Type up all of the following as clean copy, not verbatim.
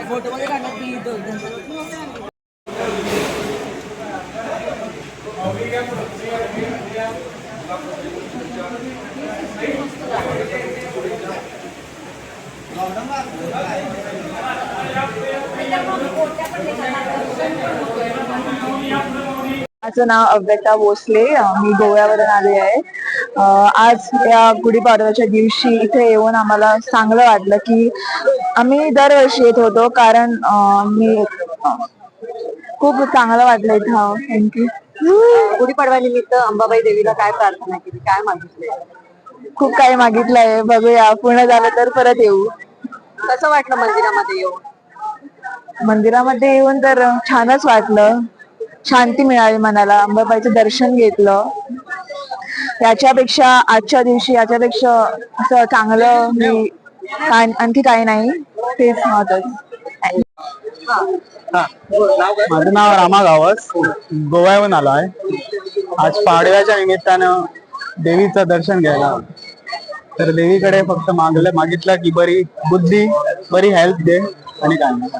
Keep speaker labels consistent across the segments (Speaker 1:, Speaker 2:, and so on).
Speaker 1: फोटोमध्ये काढणार की
Speaker 2: माझं नाव अव्यता भोसले, मी गोव्यावरून आले आहे. आज या गुढीपाडव्याच्या दिवशी इथे येऊन आम्हाला चांगलं वाटलं की आम्ही दरवर्षी येत होतो, कारण मी खूप चांगलं वाटलं इथं. थँक्यू.
Speaker 1: गुढीपाडव्या निमित्त अंबाबाई देवीला काय प्रार्थना केली, काय मागितले?
Speaker 2: खूप काही मागितलंय, बघूया पूर्ण झालं तर परत येऊ.
Speaker 1: कसं वाटलं मंदिरामध्ये येऊन?
Speaker 2: मंदिरामध्ये येऊन तर छानच वाटलं, शांती मिळाली मनाला, अंबाबाईचं दर्शन घेतलं. याच्यापेक्षा आजच्या दिवशी याच्यापेक्षा असं चांगलं मी आणखी काही नाही, तेच महत्वाचं.
Speaker 3: माझं नाव रामा गावस, गोव्याहून आलो आहे. आज पाडव्याच्या निमित्तानं देवीचं दर्शन घ्यायला. तर देवीकडे फक्त मागितलं की बरी बुद्धी, बरी हेल्थ दे आणि काय नाही.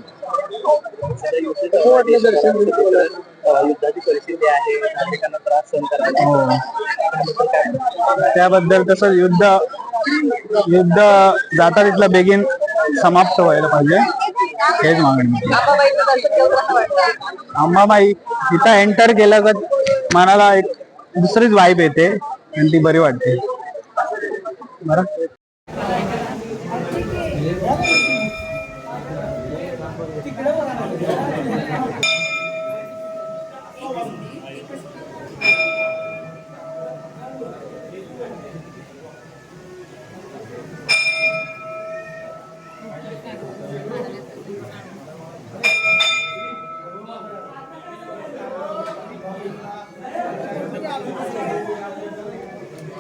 Speaker 3: युद्धाची परिस्थिती आहे, नागरिकांना त्रास सहन करायचा. त्याबद्दल तसं युद्ध जाता तिथलं बेगीन समाप्त व्हायला पाहिजे, हेच मागणी. अंबाबाई इथं एंटर केलं तर मनाला एक दुसरीच वाईब येते आणि ती बरी वाटते. बरं.